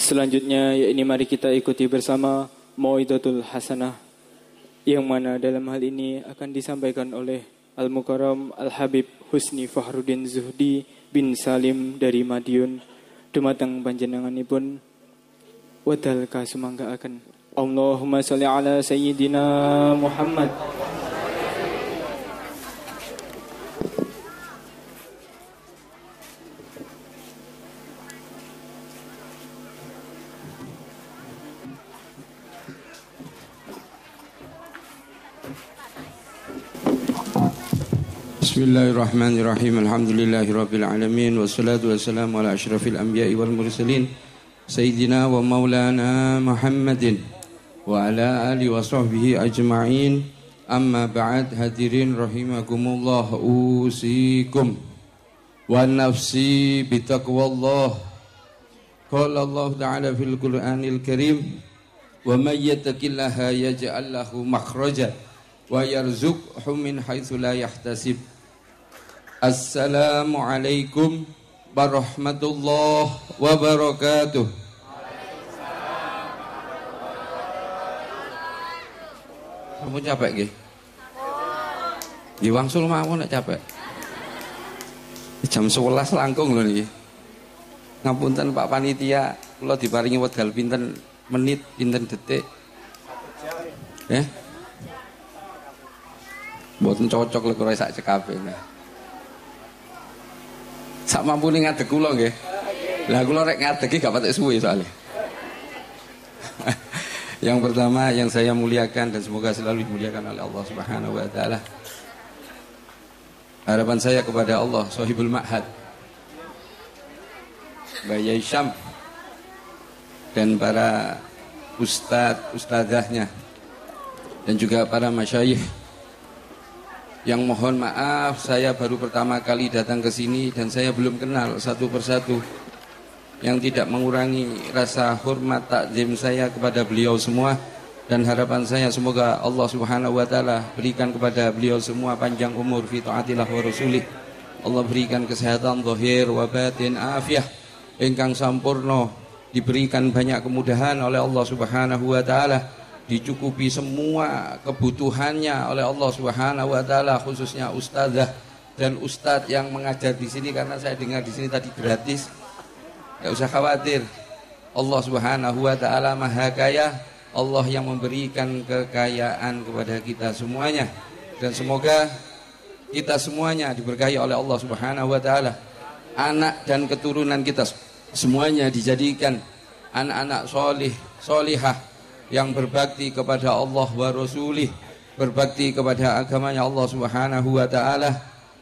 Selanjutnya, yakni mari kita ikuti bersama Mau'izatul Hasanah, yang mana dalam hal ini akan disampaikan oleh Al-Mukarram Al-Habib Husni Fakhruddin Zuhdi bin Salim dari Madiun. Dumateng panjenenganipun wadal kasumangga akan Allahumma sholli ala sayyidina Muhammad. Bismillahirrahmanirrahim. Alhamdulillahirabbil alamin wassalatu wassalamu ala asyrafil anbiya'i wal mursalin sayyidina wa maulana Muhammadin wa ala alihi wa sahbihi ajma'in. Amma ba'd. Hadirin rahimakumullah, usikum wa nafsi bitaqwallah. Qala Allah ta'ala fil Qur'anil Karim, wa may yattaqillaha yaj'al lahu makhraja wa yarzuqhu min haitsu la yahtasib. Assalamualaikum warahmatullahi wabarakatuh. Kamu capek nggih? Nggih wangsul mawon nek capek. Jam 11 langkung lho niki. Ngapunten Pak Panitia, kula diparingi wekdal pinten menit, pinten detik. Mboten cocok lek ora sak cekape. Sak mampune ngadeg kula nggih. Lah kula rek ngadegi gak patek suwe soalnya. Yang pertama yang saya muliakan dan semoga selalu dimuliakan oleh Allah Subhanahu wa taala. Harapan saya kepada Allah, Shahibul Ma'had, Bayi Syam, dan para ustadzahnya dan juga para masyayikh. Yang mohon maaf, saya baru pertama kali datang ke sini dan saya belum kenal satu persatu. Yang tidak mengurangi rasa hormat takzim saya kepada beliau semua. Dan harapan saya semoga Allah Subhanahu wa taala berikan kepada beliau semua panjang umur fi taatillah wa rasulih. Allah berikan kesehatan zahir wa batin, afiah ingkang sampurna, diberikan banyak kemudahan oleh Allah Subhanahu wa taala, dicukupi semua kebutuhannya oleh Allah Subhanahu wa taala, khususnya ustazah dan ustadz yang mengajar di sini, karena saya dengar di sini tadi gratis. Enggak usah khawatir. Allah Subhanahu wa taala Maha Kaya, Allah yang memberikan kekayaan kepada kita semuanya, dan semoga kita semuanya diberkahi oleh Allah Subhanahu wa taala. Anak dan keturunan kita semuanya dijadikan anak-anak solih, solihah yang berbakti kepada Allah wa Rasulih, berbakti kepada agamanya Allah Subhanahu wa ta'ala,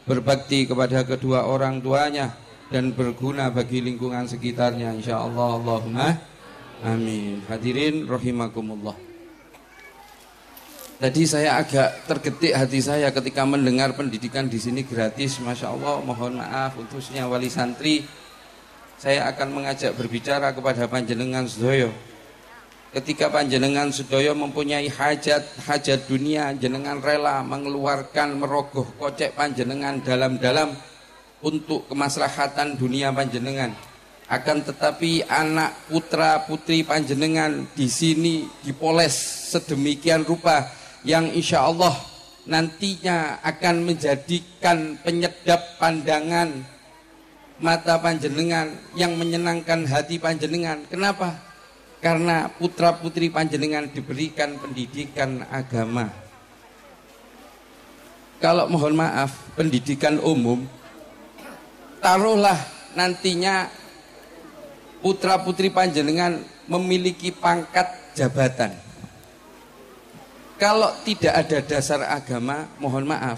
berbakti kepada kedua orang tuanya, dan berguna bagi lingkungan sekitarnya, insyaallah. Allahumma amin. Hadirin rahimakumullah. Tadi saya agak tergetik hati saya ketika mendengar pendidikan di sini gratis, masya Allah. Mohon maaf khususnya wali santri, saya akan mengajak berbicara kepada panjenengan sedoyo. Ketika panjenengan sedaya mempunyai hajat dunia, jenengan rela mengeluarkan merogoh kocek panjenengan dalam-dalam untuk kemaslahatan dunia panjenengan. Akan tetapi anak putra putri panjenengan di sini dipoles sedemikian rupa yang insya Allah nantinya akan menjadikan penyedap pandangan mata panjenengan, yang menyenangkan hati panjenengan. Kenapa? Karena putra putri panjenengan diberikan pendidikan agama. Kalau mohon maaf, pendidikan umum, taruhlah nantinya putra putri panjenengan memiliki pangkat jabatan. Kalau tidak ada dasar agama, mohon maaf,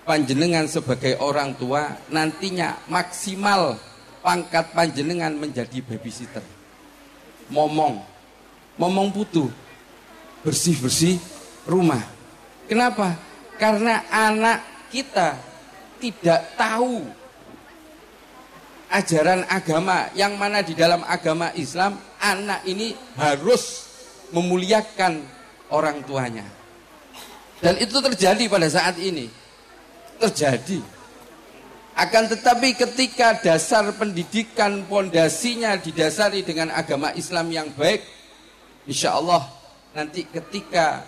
panjenengan sebagai orang tua nantinya maksimal pangkat panjenengan menjadi babysitter. Momong putu, bersih-bersih rumah. Kenapa? Karena anak kita tidak tahu ajaran agama, yang mana di dalam agama Islam anak ini harus memuliakan orang tuanya. Dan itu terjadi pada saat ini. Terjadi. Akan tetapi ketika dasar pendidikan pondasinya didasari dengan agama Islam yang baik, insya Allah nanti ketika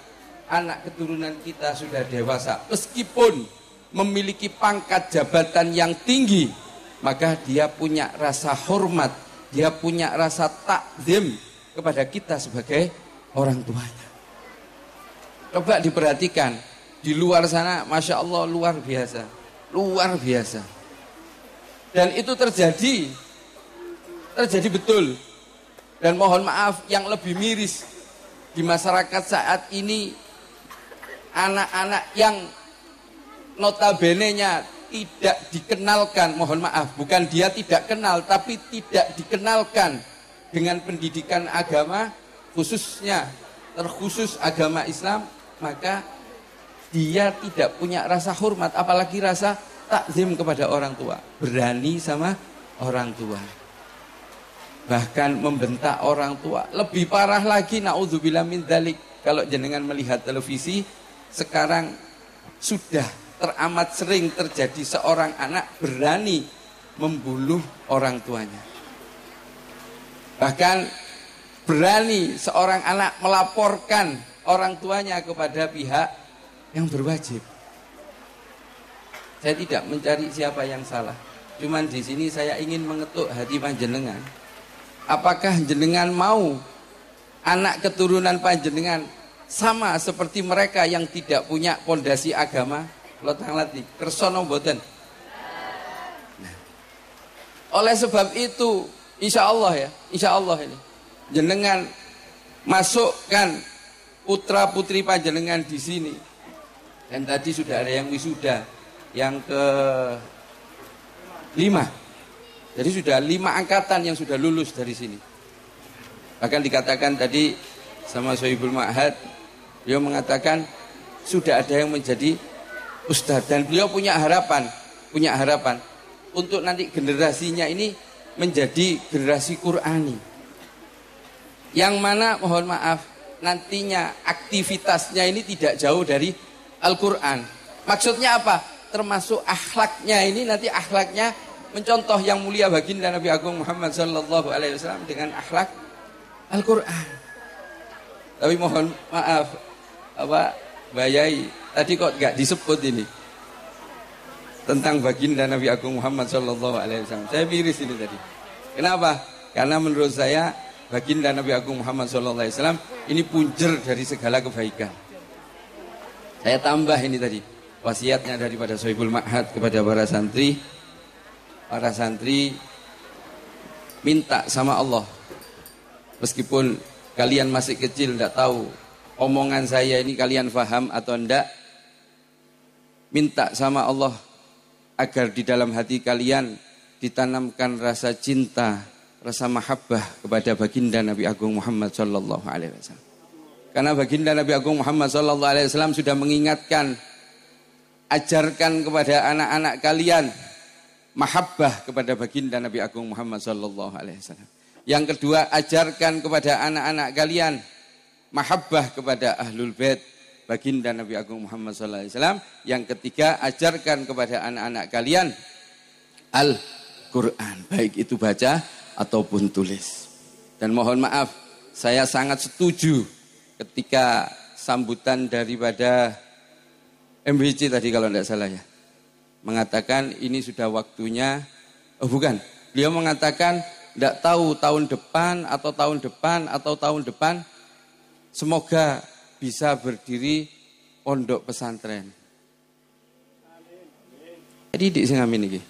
anak keturunan kita sudah dewasa, meskipun memiliki pangkat jabatan yang tinggi, maka dia punya rasa hormat, dia punya rasa takzim kepada kita sebagai orang tuanya. Coba diperhatikan, di luar sana Masya Allah luar biasa, luar biasa. Dan itu terjadi betul. Dan mohon maaf yang lebih miris di masyarakat saat ini, anak-anak yang notabene-nya tidak dikenalkan, mohon maaf, bukan dia tidak kenal, tapi tidak dikenalkan dengan pendidikan agama, khususnya terkhusus agama Islam, maka dia tidak punya rasa hormat, apalagi rasa takzim kepada orang tua, berani sama orang tua, bahkan membentak orang tua. Lebih parah lagi, naudzubillah min dzalik, kalau jenengan melihat televisi sekarang sudah teramat sering terjadi seorang anak berani membunuh orang tuanya, bahkan berani seorang anak melaporkan orang tuanya kepada pihak yang berwajib. Saya tidak mencari siapa yang salah. Cuman di sini saya ingin mengetuk hati panjenengan. Apakah jenengan mau anak keturunan panjenengan sama seperti mereka yang tidak punya pondasi agama? Lotang lati, kersono boten. Nah, oleh sebab itu, insya Allah ini, jenengan masukkan putra putri panjenengan di sini. Dan tadi sudah ada yang wisuda, yang ke-5. Jadi sudah 5 angkatan yang sudah lulus dari sini. Bahkan dikatakan tadi sama Sohibul Ma'had, beliau mengatakan sudah ada yang menjadi ustadz, dan beliau punya harapan untuk nanti generasinya ini menjadi generasi Qur'ani, yang mana mohon maaf nantinya aktivitasnya ini tidak jauh dari Al-Quran. Maksudnya apa? Termasuk akhlaknya ini, nanti akhlaknya mencontoh yang mulia baginda Nabi Agung Muhammad Sallallahu Alaihi Wasallam dengan akhlak Al-Quran. Tapi mohon maaf, Mbak Yai, tadi kok nggak disebut ini tentang baginda Nabi Agung Muhammad Sallallahu Alaihi Wasallam. Saya miris ini tadi. Kenapa? Karena menurut saya baginda Nabi Agung Muhammad Sallallahu Alaihi Wasallam ini punjer dari segala kebaikan. Saya tambah ini tadi wasiatnya daripada Sohibul Ma'had kepada para santri, minta sama Allah, meskipun kalian masih kecil, tidak tahu omongan saya ini kalian faham atau enggak, minta sama Allah agar di dalam hati kalian ditanamkan rasa cinta, rasa mahabbah kepada baginda Nabi Agung Muhammad Sallallahu Alaihi Wasallam. Karena baginda Nabi Agung Muhammad Sallallahu Alaihi Wasallam sudah mengingatkan, ajarkan kepada anak-anak kalian mahabbah kepada baginda Nabi Agung Muhammad Sallallahu Alaihi Wasallam. Yang kedua, ajarkan kepada anak-anak kalian mahabbah kepada ahlul bait baginda Nabi Agung Muhammad Sallallahu Alaihi Wasallam. Yang ketiga, ajarkan kepada anak-anak kalian Al-Quran, baik itu baca ataupun tulis. Dan mohon maaf, saya sangat setuju ketika sambutan daripada MBC tadi kalau tidak salah ya, mengatakan ini sudah waktunya, beliau mengatakan tidak tahu tahun depan atau tahun depan semoga bisa berdiri pondok pesantren. Jadi di sing amin iki.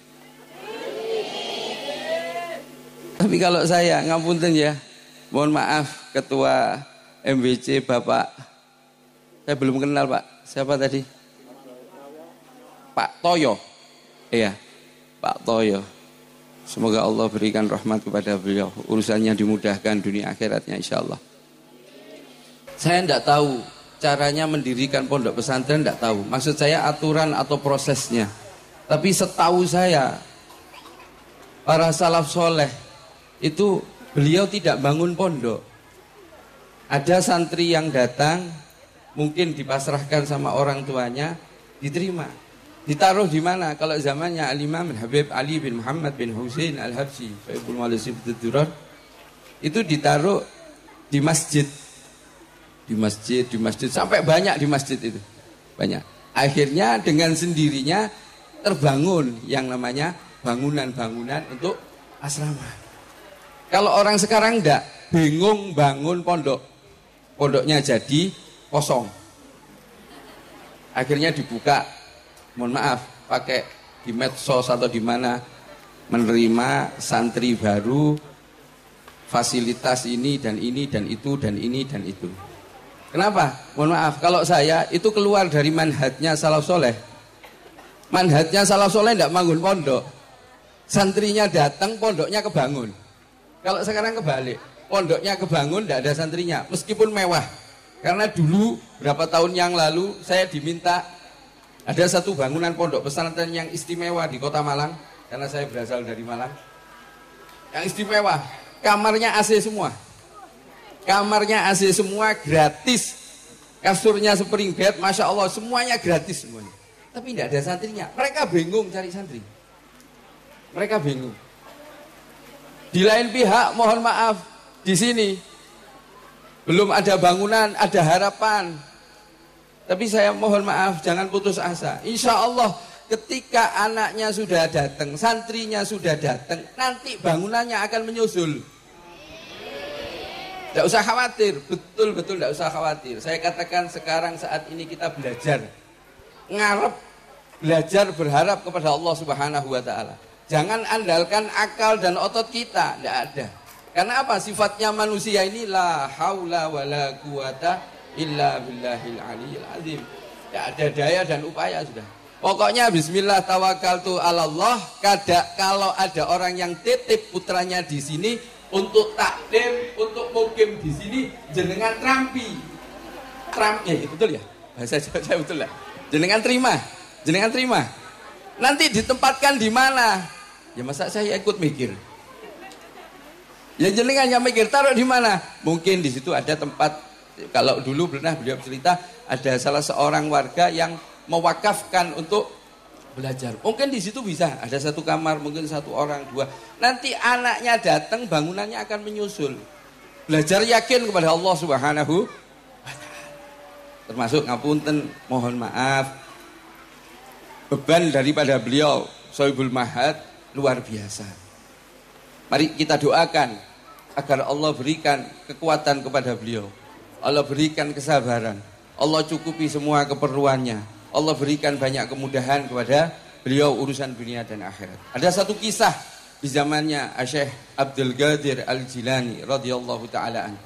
Tapi kalau saya ngapunten ya, mohon maaf ketua MBC Bapak, saya belum kenal Pak, siapa tadi? Pak Toyo. Iya, Pak Toyo. Semoga Allah berikan rahmat kepada beliau, urusannya dimudahkan dunia akhiratnya insyaallah. Saya tidak tahu caranya mendirikan pondok pesantren, tidak tahu. Maksud saya aturan atau prosesnya. Tapi setahu saya para salaf soleh itu beliau tidak bangun pondok. Ada santri yang datang, mungkin dipasrahkan sama orang tuanya, diterima. Ditaruh di mana? Kalau zamannya Al-Imam Habib Ali bin Muhammad bin Husain Al-Habsyi, Faibul Malisi Durar, itu ditaruh di masjid. Di masjid, sampai banyak di masjid itu. Banyak. Akhirnya dengan sendirinya terbangun yang namanya bangunan-bangunan untuk asrama. Kalau orang sekarang enggak, bingung bangun pondok. Pondoknya jadi kosong. Akhirnya dibuka, mohon maaf, pakai di medsos atau di mana, menerima santri baru, fasilitas ini dan ini dan itu dan ini dan itu. Kenapa? Mohon maaf, kalau saya itu keluar dari manhajnya salaf soleh. Manhajnya salaf soleh tidak bangun pondok. Santrinya datang, pondoknya kebangun. Kalau sekarang kebalik, pondoknya kebangun, tidak ada santrinya, meskipun mewah. Karena dulu berapa tahun yang lalu saya diminta ada satu bangunan pondok pesantren yang istimewa di Kota Malang, karena saya berasal dari Malang. Yang istimewa, kamarnya AC semua. Kamarnya AC semua, gratis. Kasurnya spring bed, Masya Allah, semuanya gratis semuanya. Tapi tidak ada santrinya. Mereka bingung cari santri. Mereka bingung. Di lain pihak, mohon maaf, di sini belum ada bangunan, ada harapan. Tapi saya mohon maaf, jangan putus asa. Insya Allah ketika anaknya sudah datang, santrinya sudah datang, nanti bangunannya akan menyusul. Tidak usah khawatir, betul-betul tidak usah khawatir. Saya katakan sekarang saat ini kita belajar. Ngarep, belajar berharap kepada Allah Subhanahu wa Ta'ala. Jangan andalkan akal dan otot kita, tidak ada. Karena apa? Sifatnya manusia ini la haula wala quwata illa billahil aliyil azim. Tidak ada daya dan upaya sudah. Pokoknya bismillah tawakkaltu ala Allah. Kalau ada orang yang titip putranya di sini untuk takdim, untuk mukim di sini, jenengan trampi. Betul ya? Bahasa saya betul ya? Jenengan terima. Nanti ditempatkan di mana? Ya masa saya ikut mikir. Ya jenengan yang mikir, taruh di mana? Mungkin di situ ada tempat. Kalau dulu pernah beliau cerita, ada salah seorang warga yang mewakafkan untuk belajar. Mungkin di situ bisa, ada satu kamar, mungkin satu orang, dua. Nanti anaknya datang, bangunannya akan menyusul. Belajar yakin kepada Allah Subhanahu wa Ta'ala. Termasuk ngapunten, mohon maaf, beban daripada beliau Sohibul Mahad luar biasa. Mari kita doakan agar Allah berikan kekuatan kepada beliau. Allah berikan kesabaran. Allah cukupi semua keperluannya. Allah berikan banyak kemudahan kepada beliau urusan dunia dan akhirat. Ada satu kisah di zamannya Syekh Abdul Qadir Al-Jilani radhiyallahu taala anhu.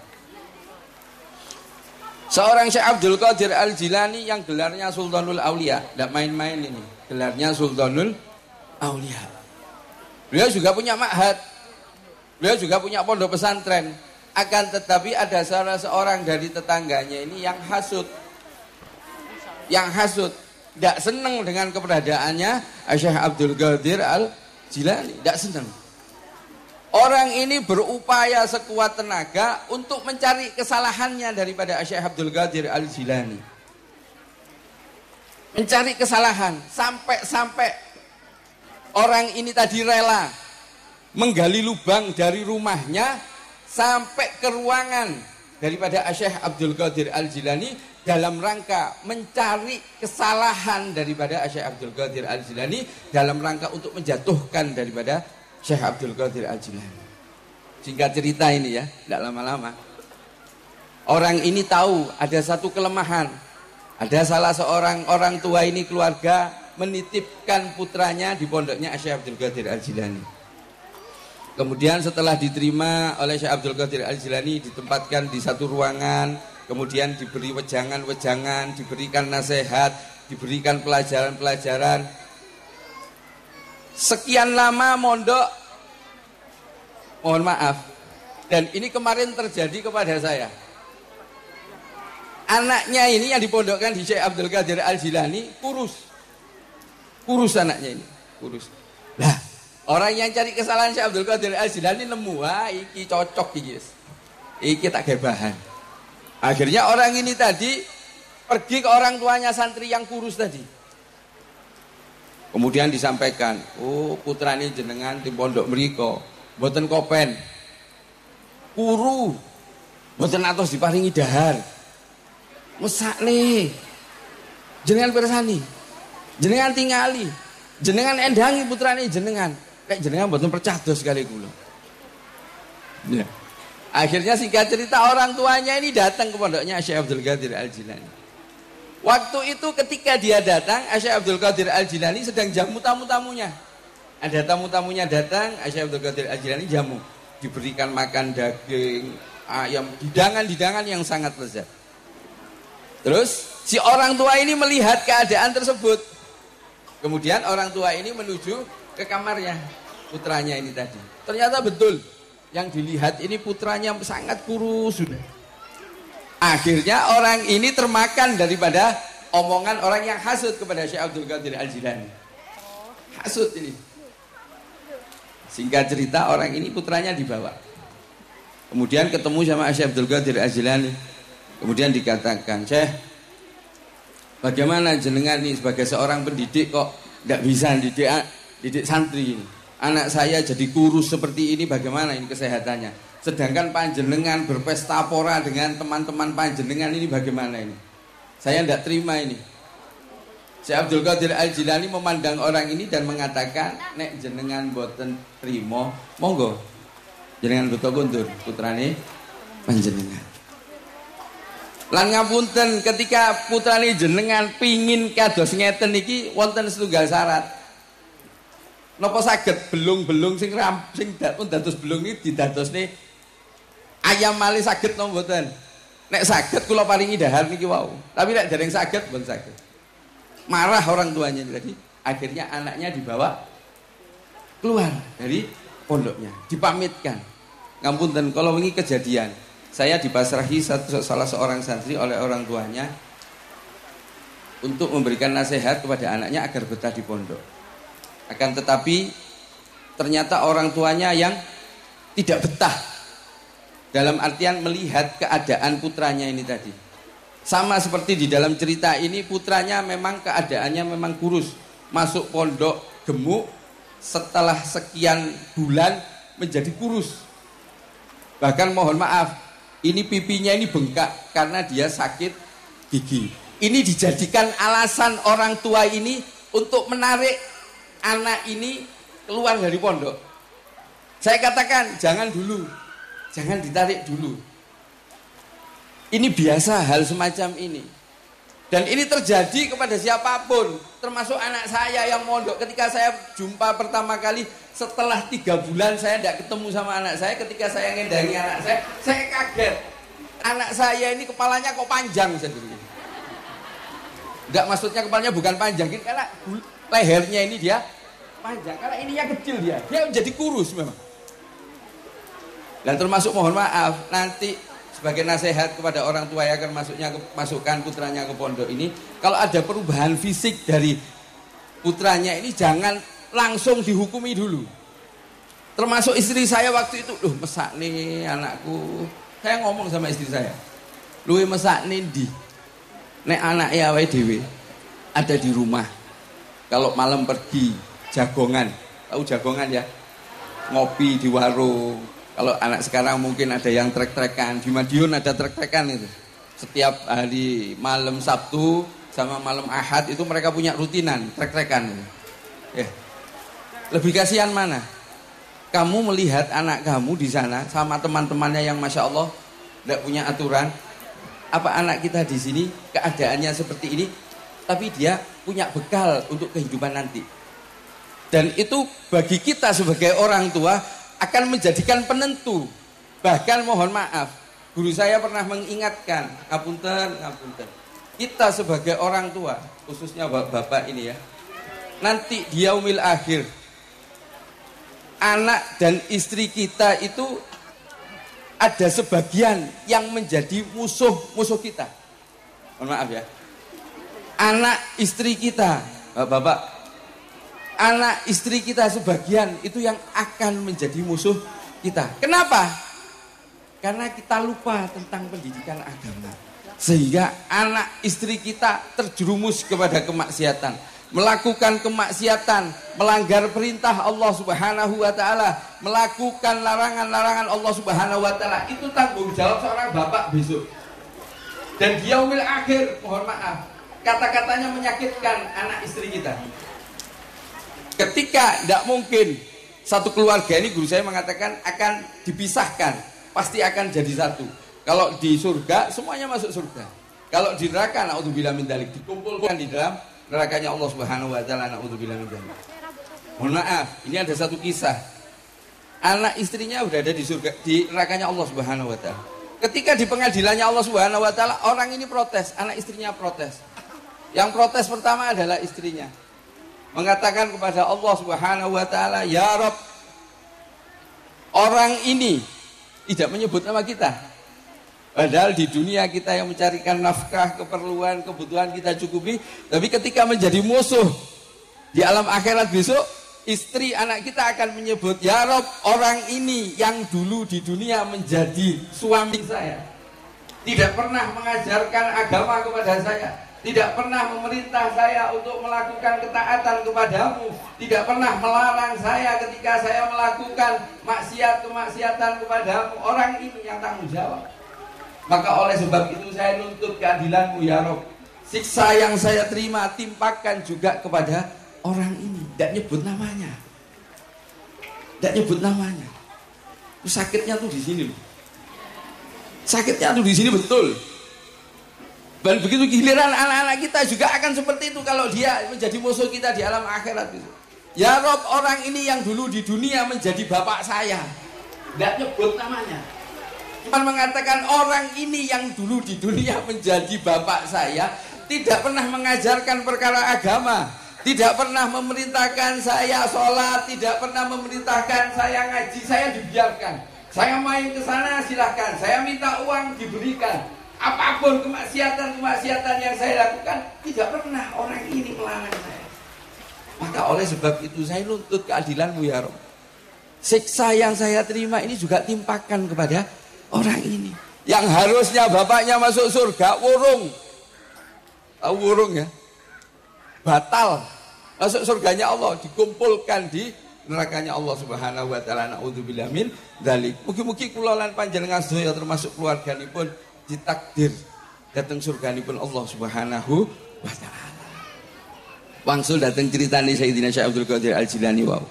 Seorang Syekh Abdul Qadir Al-Jilani yang gelarnya Sultanul Aulia, tidak main-main ini. Gelarnya Sultanul Aulia. Beliau juga punya ma'had. Beliau juga punya pondok pesantren. Akan tetapi ada salah seorang dari tetangganya ini yang hasut. Tidak senang dengan keberadaannya Syekh Abdul Qadir Al-Jilani. Tidak senang. Orang ini berupaya sekuat tenaga untuk mencari kesalahannya daripada Syekh Abdul Qadir Al-Jilani. Mencari kesalahan. Sampai orang ini tadi rela menggali lubang dari rumahnya sampai ke ruangan daripada Syekh Abdul Qadir Al-Jilani dalam rangka mencari kesalahan daripada Syekh Abdul Qadir Al-Jilani dalam rangka untuk menjatuhkan daripada Syekh Abdul Qadir Al-Jilani. Singkat cerita ini ya, tidak lama-lama. Orang ini tahu ada satu kelemahan. Ada salah seorang orang tua ini keluarga menitipkan putranya di pondoknya Syekh Abdul Qadir Al-Jilani. Kemudian setelah diterima oleh Syekh Abdul Qadir Al-Jilani, ditempatkan di satu ruangan, kemudian diberi wejangan-wejangan, diberikan nasihat, diberikan pelajaran-pelajaran. Sekian lama mondok, mohon maaf, dan ini kemarin terjadi kepada saya. Anaknya ini yang dipondokkan di Syekh Abdul Qadir Al-Jilani kurus anaknya ini, kurus. Lah, orang yang cari kesalahan Syekh Abdul Qadir Al-Jilani nemu, iki cocok iki tak gebahan. Akhirnya orang ini tadi pergi ke orang tuanya santri yang kurus tadi. Kemudian disampaikan, oh putrane jenengan di pondok mriko mboten kopen. Kuru mboten atos diparingi dahar. Mesakne. Jenengan pirsani. Jenengan tingali. Jenengan endangi putrane jenengan. Nek jenengan mboten percados kali kula. Ya. Akhirnya singkat cerita orang tuanya ini datang ke pondoknya Syekh Abdul Qadir Al-Jilani. Waktu itu ketika dia datang, Syekh Abdul Qadir Al-Jilani sedang jamu tamu-tamunya. Ada tamu-tamunya datang, Syekh Abdul Qadir Al-Jilani jamu. Diberikan makan daging, ayam, hidangan-hidangan yang sangat lezat. Terus si orang tua ini melihat keadaan tersebut. Kemudian orang tua ini menuju ke kamarnya putranya ini tadi. Ternyata betul, yang dilihat ini putranya sangat kurus sudah. Akhirnya orang ini termakan daripada omongan orang yang hasud kepada Syekh Abdul Qadir Al-Jilani. Hasud ini. Singkat cerita orang ini putranya dibawa. Kemudian ketemu sama Syekh Abdul Qadir Al-Jilani. Kemudian dikatakan, Syekh, bagaimana jenengan ini sebagai seorang pendidik kok tidak bisa didik santri ini? Anak saya jadi kurus seperti ini, bagaimana ini kesehatannya? Sedangkan panjenengan berpesta pora dengan teman-teman panjenengan ini bagaimana ini? Saya tidak terima ini. Syekh Abdul Qadir Al-Jilani memandang orang ini dan mengatakan, nek jenengan boten trimo, monggo jenengan beto kundur putrane panjenengan. Lan ngapunten ketika putrane jenengan pingin kados ngeten iki wonten setunggal syarat. Napa saged belung-belung sing dados belung iki didadosne ayam malih saged napa mboten? Nek saged kula paringi dahar niki wau. Tapi nek dereng saged mboten saged. Marah orang tuanya tadi. Akhirnya anaknya dibawa keluar dari pondoknya, dipamitkan. Ngapunten kalau wingi kejadian, saya dipasrahi salah seorang santri oleh orang tuanya untuk memberikan nasihat kepada anaknya agar betah di pondok. Akan tetapi ternyata orang tuanya yang tidak betah dalam artian melihat keadaan putranya ini tadi. Sama seperti di dalam cerita ini, putranya memang keadaannya memang kurus, masuk pondok gemuk, setelah sekian bulan menjadi kurus. Bahkan mohon maaf, ini pipinya ini bengkak karena dia sakit gigi. Ini dijadikan alasan orang tua ini untuk menarik anak ini keluar dari pondok. Saya katakan jangan dulu, jangan ditarik dulu. Ini biasa hal semacam ini. Dan ini terjadi kepada siapapun, termasuk anak saya yang mondok. Ketika saya jumpa pertama kali setelah 3 bulan saya tidak ketemu sama anak saya, ketika saya ngendangi anak saya kaget. Anak saya ini kepalanya kok panjang sendiri. Enggak, maksudnya kepalanya bukan panjang, karena lehernya ini dia panjang, karena ininya kecil dia menjadi kurus memang. Dan termasuk mohon maaf, nanti sebagai nasihat kepada orang tua yang akan masukkan putranya ke pondok ini, kalau ada perubahan fisik dari putranya ini jangan langsung dihukumi dulu. Termasuk istri saya waktu itu, mesak nih anakku. Saya ngomong sama istri saya, luwe mesak nih di nek anak ya wae dhewe ada di rumah. Kalau malam pergi jagongan, tahu jagongan ya? Ngopi di warung. Kalau anak sekarang mungkin ada yang trek-trekan, di Madiun ada trek-trekan itu. Setiap hari malam Sabtu sama malam Ahad itu mereka punya rutinan trek-trekan. Ya. Lebih kasihan mana? Kamu melihat anak kamu di sana sama teman-temannya yang Masya Allah tidak punya aturan. Apa anak kita di sini keadaannya seperti ini, tapi dia punya bekal untuk kehidupan nanti. Dan itu bagi kita sebagai orang tua akan menjadikan penentu. Bahkan mohon maaf, guru saya pernah mengingatkan, ngapunten. Kita sebagai orang tua, khususnya bapak ini ya, nanti di yaumil akhir, anak dan istri kita itu ada sebagian yang menjadi musuh kita. Mohon maaf ya. Anak istri kita, bapak, anak istri kita sebagian itu yang akan menjadi musuh kita. Kenapa? Karena kita lupa tentang pendidikan agama. Sehingga anak istri kita terjerumus kepada kemaksiatan. melakukan kemaksiatan, melanggar perintah Allah Subhanahu wa taala, melakukan larangan-larangan Allah Subhanahu wa taala, itu tanggung jawab seorang bapak besok. Dan di yaumil akhir, mohon maaf, kata-katanya menyakitkan anak istri kita. Ketika tidak mungkin satu keluarga ini, guru saya mengatakan akan dipisahkan, pasti akan jadi satu. Kalau di surga semuanya masuk surga. Kalau di neraka, naudzubillah min dzalik, dikumpulkan di dalam nerakanya Allah Subhanahu wa taala, naudzubillah min dzalik. Mohon maaf, ini ada satu kisah. Anak istrinya sudah ada di surga, di nerakanya Allah Subhanahu wa taala. Ketika di pengadilannya Allah Subhanahu wa taala, orang ini protes, anak istrinya protes. Yang protes pertama adalah istrinya. Mengatakan kepada Allah Subhanahu wa taala, "Ya Rabb, orang ini tidak menyebut nama kita. Padahal di dunia kita yang mencarikan nafkah, keperluan, kebutuhan kita cukupi, tapi ketika menjadi musuh di alam akhirat besok, istri anak kita akan menyebut, ya Rob, orang ini yang dulu di dunia menjadi suami saya, tidak pernah mengajarkan agama kepada saya, tidak pernah memerintah saya untuk melakukan ketaatan kepadamu, tidak pernah melarang saya ketika saya melakukan kemaksiatan kepadamu. Orang ini yang tanggung jawab. Maka oleh sebab itu saya nuntut keadilanmu ya Rob. Siksa yang saya terima timpakan juga kepada orang ini. Tidak nyebut namanya. Tidak nyebut namanya. Sakitnya tuh di sini loh. Sakitnya tuh di sini betul. Dan begitu giliran anak-anak kita juga akan seperti itu kalau dia menjadi musuh kita di alam akhirat itu. Ya Rob, orang ini yang dulu di dunia menjadi bapak saya. Tidak nyebut namanya. Cuma mengatakan orang ini yang dulu di dunia menjadi bapak saya, tidak pernah mengajarkan perkara agama, tidak pernah memerintahkan saya sholat, tidak pernah memerintahkan saya ngaji, saya dibiarkan. Saya main ke sana silahkan, saya minta uang diberikan. Apapun kemaksiatan yang saya lakukan, tidak pernah orang ini melarang saya. Maka oleh sebab itu saya nuntut keadilanmu ya Rabb. Siksa yang saya terima ini juga timpakan kepada orang ini. Yang harusnya bapaknya masuk surga, wurung. Tahu wurung ya? Batal. Masuk surganya Allah, dikumpulkan di nerakanya Allah Subhanahu wa taala. Naudzubillah min dzalik. Mugi-mugi kula lan panjenengan sedaya termasuk keluarganipun ditakdir datang surganipun Allah Subhanahu wa taala. Wangsul datang ceritane Sayyidina Syekh Abdul Qadir Al-Jilani wow.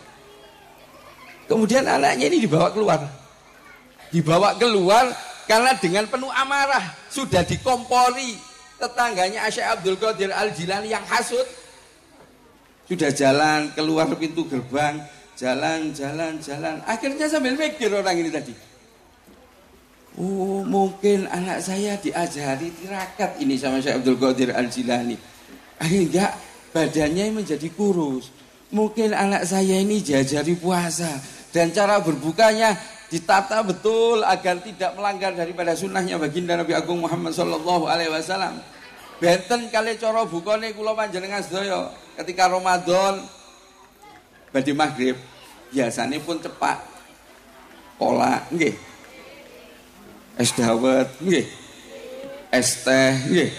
Kemudian anaknya ini dibawa keluar. Dibawa keluar karena dengan penuh amarah sudah dikompori tetangganya Syekh Abdul Qadir Al-Jilani yang hasut. Sudah jalan keluar pintu gerbang, jalan. Akhirnya sambil mikir orang ini tadi. Oh, mungkin anak saya diajari tirakat ini sama Syekh Abdul Qadir Al-Jilani. Akhirnya badannya menjadi kurus. Mungkin anak saya ini diajari puasa dan cara berbukanya ditata betul agar tidak melanggar daripada sunnahnya baginda Nabi Agung Muhammad sallallahu alaihi wasallam. Benten kali cara bukane kula panjenengan sedaya ketika Ramadan badhe maghrib biasane pun cepak. Kolak nggih. Es dawet nggih. Es teh nggih.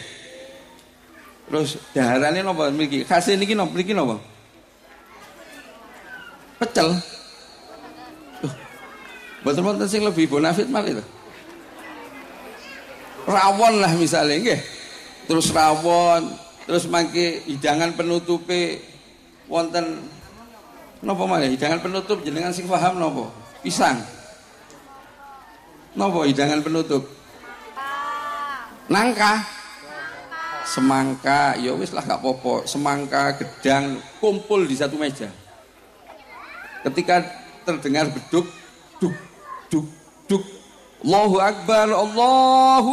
Terus daharane napa mriki? Khase niki napa mriki napa? Pecel. Betul-betul sing lebih bonafit malih to. Rawon lah misalnya nggih. Terus rawon, terus mangke hidangan penutupe wonten napa malih? Hidangan penutup jenengan sing paham napa? Pisang. Napa hidangan penutup? Nangka. Semangka, ya wis lah gak apa-apa. Semangka, gedang kumpul di satu meja. Ketika terdengar beduk, duk, Allahu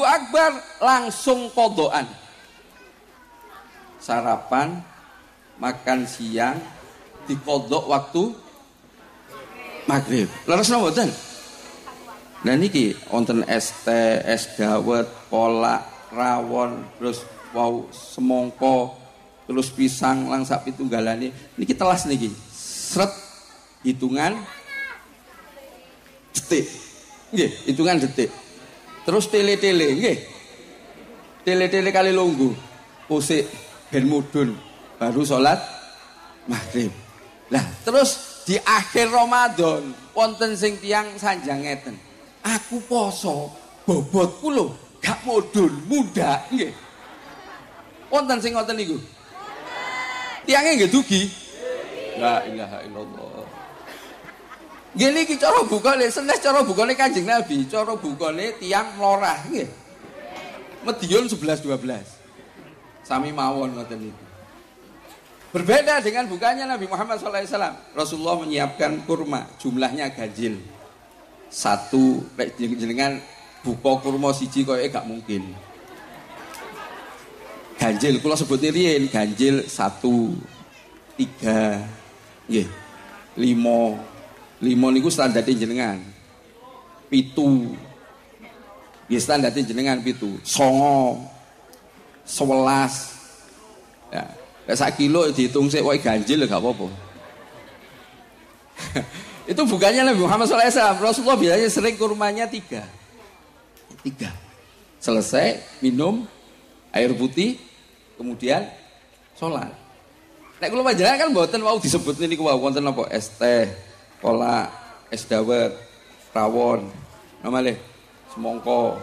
Akbar, langsung kodoan. Sarapan, makan siang, dikodok waktu maghrib. Leres napa mboten? Nah niki wonten es teh, es dawet, kolak, rawon, terus wau semongko, terus pisang langsak pitunggalane. Niki telas niki. Sret hitungan detik. Nggih, hitungan detik. Terus tele-tele nggih. Tele-tele kali lungguh. Pusik ben mudhun baru salat maghrib. Lah terus di akhir Ramadan wonten sing tiyang sanjang ngeten. Aku poso, bobotku lho gak mudhun, muda nggih. Wonten sing ngoten niku. Tiyange nggih dugi. La ilaha illallah. Nggih niki cara bukane, senes cara bukane Kanjeng Nabi, cara bukane tiyang mlorah nggih. Medion 11 12. Sami mawon ngoten niku. Berbeda dengan bukanya Nabi Muhammad SAW. Rasulullah menyiapkan kurma, jumlahnya ganjil. Satu, jenengan buka kurma siji koyoke gak mungkin. Ganjil, kula sebut riyen ganjil 1, 3, nggih, 5 niku standar jenengan. 7, nggih standar jenengan 7, 9, 11, ya. Sak kilo dihitung sik wae ganjil gak apa-apa. Itu bukannya Nabi Muhammad SAW. Rasulullah biasanya sering kurmanya 3. Selesai minum air putih, kemudian sholat. Nek kula panjenengan kan mboten mau disebut niku wonten apa es teh, kolak, es dawet, rawon, namale semongko,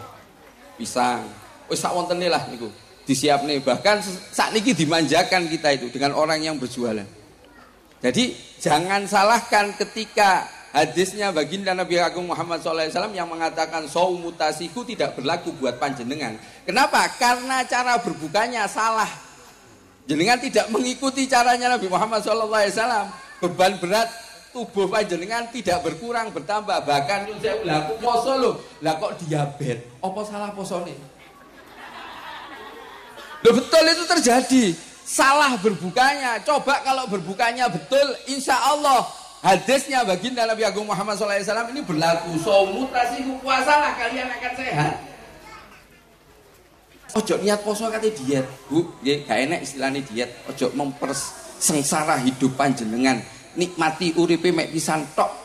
pisang. Wis sak wontene lah niku. Disiap nih, bahkan saat ini dimanjakan kita itu dengan orang yang berjualan. Jadi jangan salahkan ketika hadisnya baginda Nabi Agung Muhammad SAW yang mengatakan saumutasiku tidak berlaku buat panjenengan. Kenapa? Karena cara berbukanya salah. Jenengan tidak mengikuti caranya Nabi Muhammad SAW. Beban berat tubuh panjenengan tidak berkurang, bertambah. Bahkan saya bilang, aku poso loh, lah kok diabetes? Apa salah poso nih? Loh, betul itu terjadi. Salah berbukanya. Coba kalau berbukanya betul, insya Allah hadisnya baginda Nabi Agung Muhammad SAW ini berlaku. Saumutasiku, puasalah kalian akan sehat. Ojo niat poso kate diet, Bu. Nggih, gak enak istilahnya diet. Ojo mempersengsara hidup panjenengan. Nikmati uripe mek pisan tok.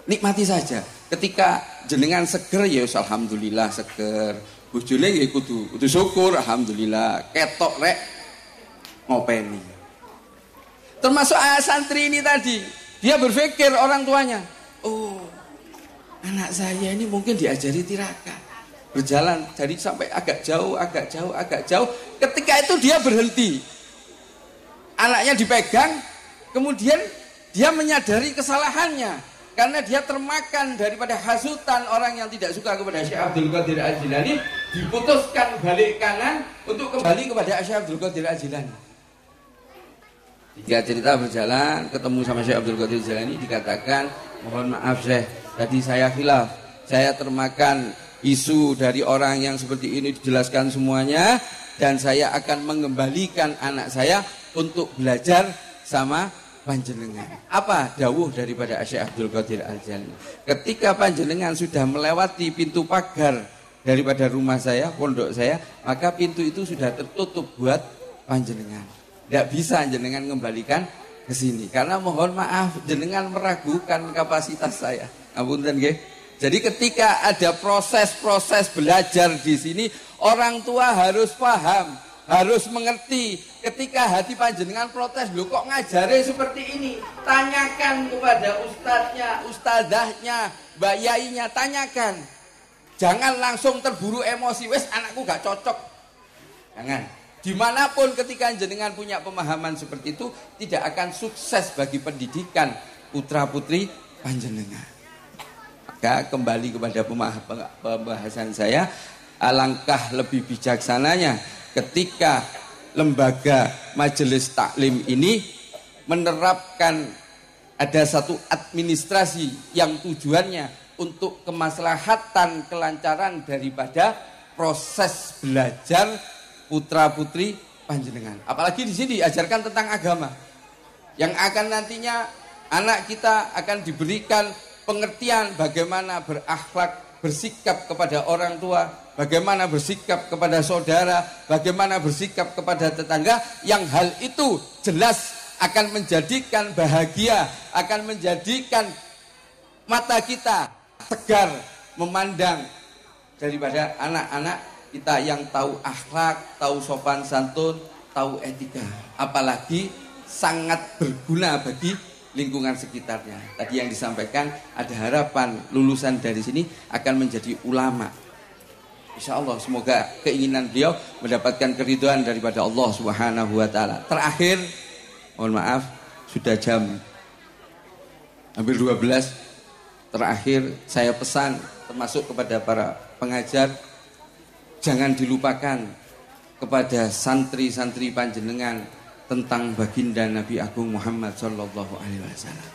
Nikmati saja. Ketika jenengan seger ya alhamdulillah seger. Bojone nggih kudu syukur alhamdulillah. Ketok rek ngopeni. Termasuk santri ini tadi, dia berpikir orang tuanya, oh anak saya ini mungkin diajari tirakat, berjalan dari sampai agak jauh. Ketika itu dia berhenti, anaknya dipegang, kemudian dia menyadari kesalahannya. Karena dia termakan daripada hasutan orang yang tidak suka kepada Syekh Abdul Qadir Al-Jilani, diputuskan balik kanan untuk kembali kepada Syekh Abdul Qadir Al-Jilani. Jika cerita berjalan, ketemu sama Syekh Abdul Qadir Al-Jilani, dikatakan, mohon maaf Syekh, tadi saya khilaf, saya termakan isu dari orang yang seperti ini, dijelaskan semuanya, dan saya akan mengembalikan anak saya untuk belajar sama panjenengan. Apa dawuh daripada Syekh Abdul Qadir Al-Jilani? Ketika panjenengan sudah melewati pintu pagar daripada rumah saya, pondok saya, maka pintu itu sudah tertutup buat panjenengan. Tidak bisa jenengan mengembalikan ke sini. Karena mohon maaf, jenengan meragukan kapasitas saya. Ngapunten nggih. Jadi ketika ada proses-proses belajar di sini, orang tua harus paham, harus mengerti. Ketika hati panjenengan protes, loh kok ngajare seperti ini? Tanyakan kepada ustadznya, ustadzahnya, mbak yainya, tanyakan. Jangan langsung terburu emosi, wes anakku gak cocok. Jangan. Dimanapun ketika jenengan punya pemahaman seperti itu, tidak akan sukses bagi pendidikan putra putri panjenengan. Maka kembali kepada pembahasan saya, alangkah lebih bijaksananya ketika lembaga majelis taklim ini menerapkan ada satu administrasi yang tujuannya untuk kemaslahatan kelancaran daripada proses belajar putra putri panjenengan. Apalagi di sini diajarkan tentang agama yang akan nantinya anak kita akan diberikan pengertian bagaimana berakhlak, bersikap kepada orang tua, bagaimana bersikap kepada saudara, bagaimana bersikap kepada tetangga, yang hal itu jelas akan menjadikan bahagia, akan menjadikan mata kita segar memandang daripada anak-anak kita yang tahu akhlak, tahu sopan santun, tahu etika. Apalagi sangat berguna bagi lingkungan sekitarnya. Tadi yang disampaikan, ada harapan lulusan dari sini akan menjadi ulama. Insya Allah, semoga keinginan beliau mendapatkan keridhaan daripada Allah Subhanahu wa Ta'ala. Terakhir, mohon maaf, sudah jam hampir 12. Terakhir, saya pesan termasuk kepada para pengajar, jangan dilupakan kepada santri-santri panjenengan tentang baginda Nabi Agung Muhammad Sallallahu Alaihi Wasallam.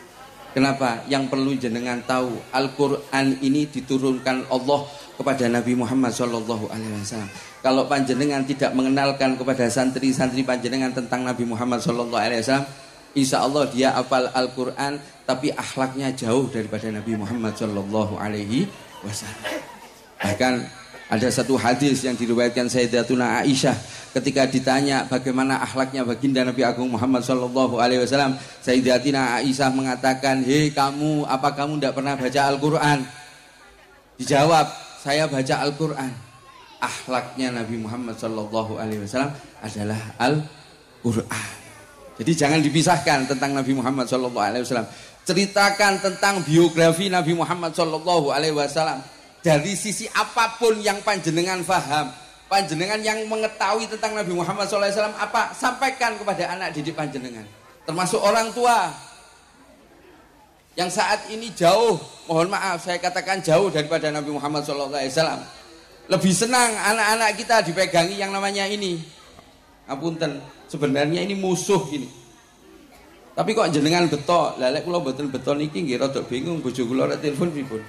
Kenapa? Yang perlu jenengan tahu, Al-Quran ini diturunkan Allah kepada Nabi Muhammad Sallallahu Alaihi Wasallam. Kalau panjenengan tidak mengenalkan kepada santri-santri panjenengan tentang Nabi Muhammad Sallallahu Alaihi Wasallam, insya Allah dia hafal Al-Quran, tapi akhlaknya jauh daripada Nabi Muhammad Sallallahu Alaihi Wasallam. Bahkan ada satu hadis yang diriwayatkan Sayyidatuna Aisyah, ketika ditanya bagaimana akhlaknya baginda Nabi Agung Muhammad Sallallahu Alaihi Wasallam, Sayyidatina Aisyah mengatakan, hei kamu, apa kamu tidak pernah baca Al-Quran? Dijawab, saya baca Al-Quran. Akhlaknya Nabi Muhammad Sallallahu Alaihi Wasallam adalah Al-Quran. Jadi jangan dipisahkan tentang Nabi Muhammad Sallallahu Alaihi Wasallam. Ceritakan tentang biografi Nabi Muhammad Sallallahu Alaihi Wasallam dari sisi apapun yang panjenengan faham. Panjenengan yang mengetahui tentang Nabi Muhammad SAW apa, sampaikan kepada anak didik panjenengan, termasuk orang tua yang saat ini jauh, mohon maaf saya katakan jauh daripada Nabi Muhammad SAW. Lebih senang anak-anak kita dipegangi yang namanya ini, ngapunten, sebenarnya ini musuh ini. Tapi kok jenengan beto, lalek kula mboten beto niki nggih rada bingung, bojo kula ora telepon pripun.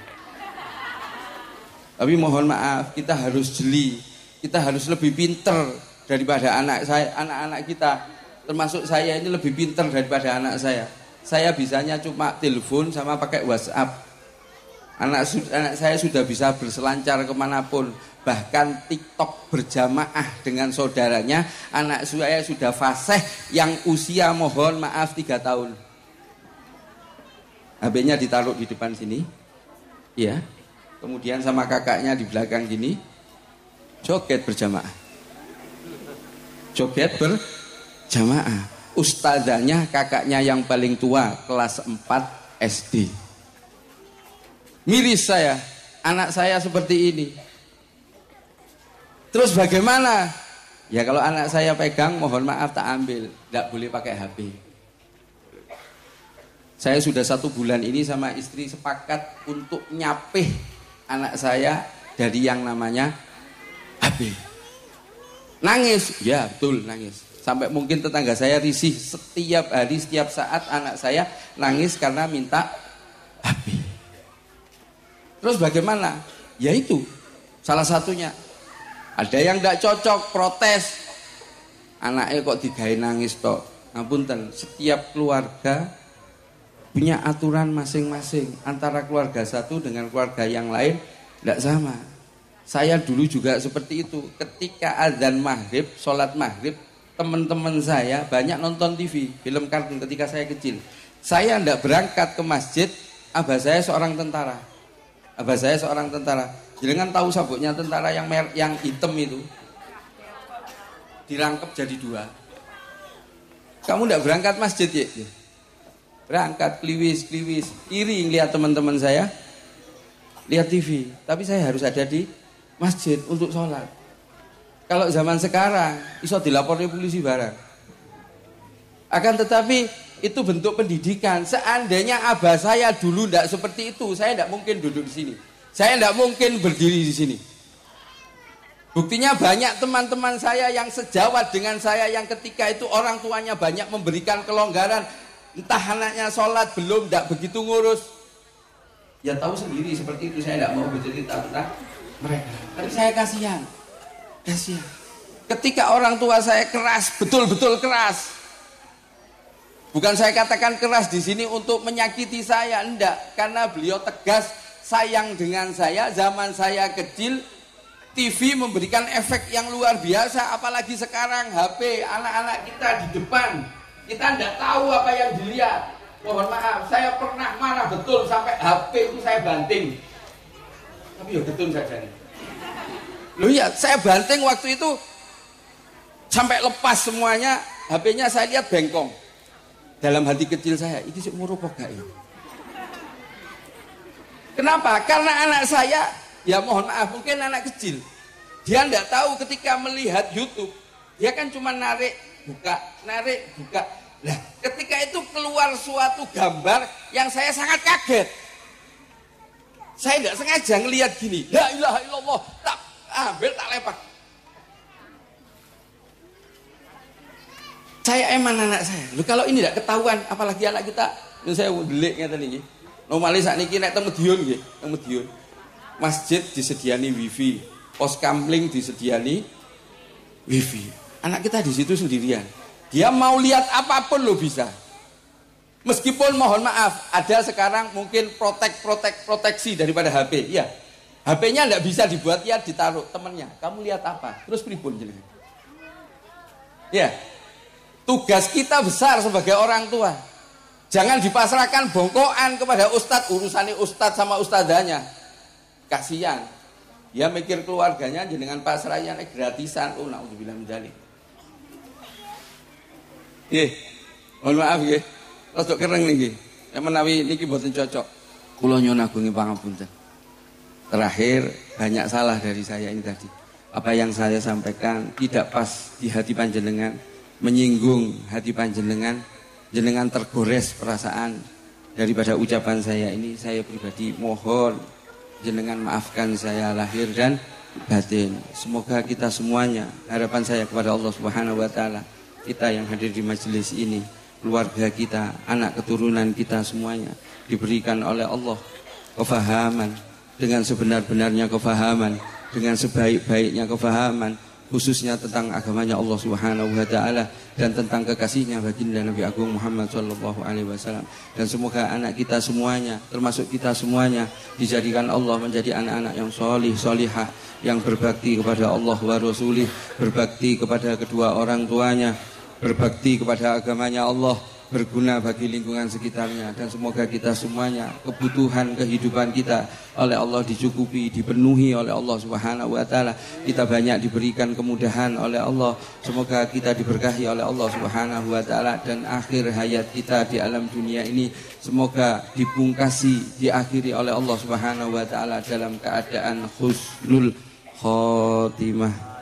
Tapi mohon maaf, kita harus jeli. Kita harus lebih pinter daripada anak-anak kita. Termasuk saya ini lebih pinter daripada anak saya. Saya bisanya cuma telepon sama pakai WhatsApp. Anak saya sudah bisa berselancar kemanapun. Bahkan TikTok berjamaah dengan saudaranya. Anak saya sudah fasih yang usia mohon maaf 3 tahun. HP-nya ditaruh di depan sini. Ya. Kemudian sama kakaknya di belakang gini. Joget berjamaah. Joget berjamaah. Ustazahnya kakaknya yang paling tua, kelas 4 SD. Miris saya, anak saya seperti ini. Terus bagaimana? Ya kalau anak saya pegang, mohon maaf tak ambil. Tidak boleh pakai HP. Saya sudah 1 bulan ini sama istri sepakat untuk nyapih anak saya dari yang namanya HP. Nangis, ya betul nangis. Sampai mungkin tetangga saya risih, setiap hari, setiap saat anak saya nangis karena minta HP. Terus bagaimana? Ya itu, salah satunya. Ada yang tidak cocok, protes. Anaknya kok digawe nangis toh. Ngapunten, setiap keluarga punya aturan masing-masing. Antara keluarga satu dengan keluarga yang lain tidak sama. Saya dulu juga seperti itu. Ketika azan maghrib, sholat maghrib, teman-teman saya banyak nonton TV, film kartun ketika saya kecil. Saya tidak berangkat ke masjid. Abah saya seorang tentara. Abah saya seorang tentara. Jangan tahu sabuknya tentara yang hitam itu, dirangkep jadi 2. Kamu tidak berangkat masjid ya? Berangkat kliwis. Iri ngeliat teman-teman saya lihat TV. Tapi saya harus ada di masjid untuk sholat. Kalau zaman sekarang iso dilaporkan polisi barang. Akan tetapi itu bentuk pendidikan. Seandainya abah saya dulu tidak seperti itu, saya tidak mungkin duduk di sini. Saya tidak mungkin berdiri di sini. Buktinya banyak teman-teman saya yang sejawat dengan saya yang ketika itu orang tuanya banyak memberikan kelonggaran. Entah anaknya sholat belum, tidak begitu ngurus. Ya tahu sendiri seperti itu, saya tidak mau bercerita tentang mereka. Tapi saya kasihan. Ketika orang tua saya keras, betul-betul keras. Bukan saya katakan keras di sini untuk menyakiti saya, enggak. Karena beliau tegas, sayang dengan saya. Zaman saya kecil, TV memberikan efek yang luar biasa. Apalagi sekarang HP, anak-anak kita di depan. Kita enggak tahu apa yang dilihat. Mohon maaf, saya pernah marah betul sampai HP itu saya banting. Tapi ya betul saja nih. Loh iya, saya banting waktu itu sampai lepas semuanya, HP-nya saya lihat bengkong. dalam hati kecil saya, ini sih umur apa gak ya? Kenapa? Karena anak saya, ya mohon maaf, mungkin anak kecil. Dia tidak tahu ketika melihat YouTube, dia kan cuma narik, buka. Nah, ketika itu keluar suatu gambar yang saya sangat kaget. Saya tidak sengaja ngelihat gini, la ilaha illallah, tak ambil, tak lepak. Saya eman anak saya. Loh, kalau ini tidak ketahuan, apalagi anak kita, ini saya delik ngeten iki. Normalis saat ini naik temedion nggih, temedion. Masjid disediani wifi, pos kamling disediani wifi. Anak kita di situ sendirian. Dia mau lihat apapun lo bisa. Meskipun mohon maaf, ada sekarang mungkin proteksi daripada HP. Ya, HP-nya tidak bisa dibuat ya ditaruh temennya. Kamu lihat apa? Terus pripun jenengan? Ya, tugas kita besar sebagai orang tua. Jangan dipasrahkan bongkoan kepada ustadz, urusannya ustadz sama ustadzanya. Kasihan. Dia mikir keluarganya jenengan pasrahnya gratisan. Oh, naudzubillah min dzalik. Nggih. Mohon maaf nggih. Rada kereng niki. Menawi niki mboten cocok. Kula nyuwun agungi pangapunten. Terakhir, banyak salah dari saya ini tadi. Apa yang saya sampaikan tidak pas di hati panjenengan, menyinggung hati panjenengan. Jenengan tergores perasaan daripada ucapan saya ini. Saya pribadi mohon jenengan maafkan saya lahir dan batin. Semoga kita semuanya, harapan saya kepada Allah Subhanahu wa taala, kita yang hadir di majelis ini, keluarga kita, anak keturunan kita semuanya diberikan oleh Allah kefahaman, dengan sebenar-benarnya kefahaman, dengan sebaik-baiknya kefahaman, khususnya tentang agamanya Allah Subhanahu wa taala dan tentang kekasihnya baginda Nabi Agung Muhammad sallallahu alaihi wasallam. Dan semoga anak kita semuanya, termasuk kita semuanya, dijadikan Allah menjadi anak-anak yang solih, solihah, yang berbakti kepada Allah wa Rasulih, berbakti kepada kedua orang tuanya, berbakti kepada agamanya Allah, berguna bagi lingkungan sekitarnya. Dan semoga kita semuanya, kebutuhan kehidupan kita oleh Allah dicukupi, dipenuhi oleh Allah Subhanahu wa taala. Kita banyak diberikan kemudahan oleh Allah. Semoga kita diberkahi oleh Allah Subhanahu wa taala, dan akhir hayat kita di alam dunia ini semoga dipungkasi, diakhiri oleh Allah Subhanahu wa taala dalam keadaan husnul khotimah.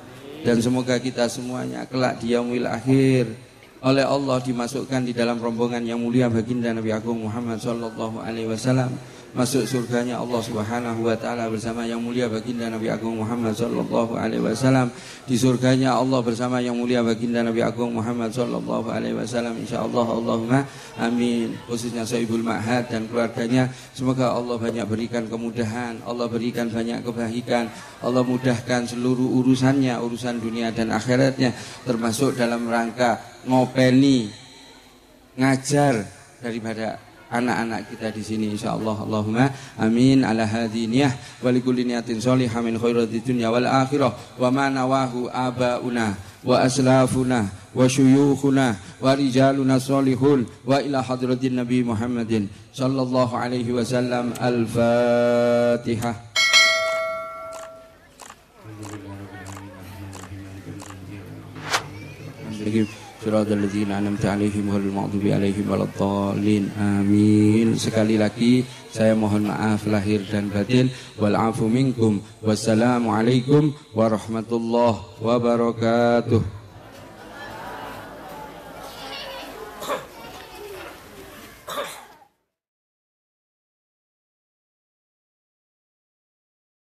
Dan semoga kita semuanya kelak di yaumil akhir oleh Allah dimasukkan di dalam rombongan yang mulia baginda Nabi Agung Muhammad sallallahu alaihi wasallam, masuk surganya Allah Subhanahu wa taala bersama yang mulia baginda Nabi Agung Muhammad sallallahu alaihi wasallam, di surganya Allah bersama yang mulia baginda Nabi Agung Muhammad sallallahu alaihi wasallam, insyaallah. Allahumma amin. Khususnya Sohibul Ma'had dan keluarganya, semoga Allah banyak berikan kemudahan, Allah berikan banyak kebaikan, Allah mudahkan seluruh urusannya, urusan dunia dan akhiratnya, termasuk dalam rangka ngopeni, ngajar daripada anak-anak kita di sini, insyaallah. Allahumma amin ala hadiniyah wa likulli niyatin shalihah min khairati dunya wal akhirah wa ma nawahu abauna wa aslafuna wa syuyukhuna wa rijaluna shalihun wa ila hadratin Nabi Muhammadin sallallahu alaihi wasallam. Al-Fatihah. Shiratal ladzina an'amta 'alaihim ghairil maghdubi 'alaihim waladdallin. Amin. Sekali lagi saya mohon maaf lahir dan batin. Wal 'afu minkum. Wassalamu alaikum warahmatullahi wabarakatuh.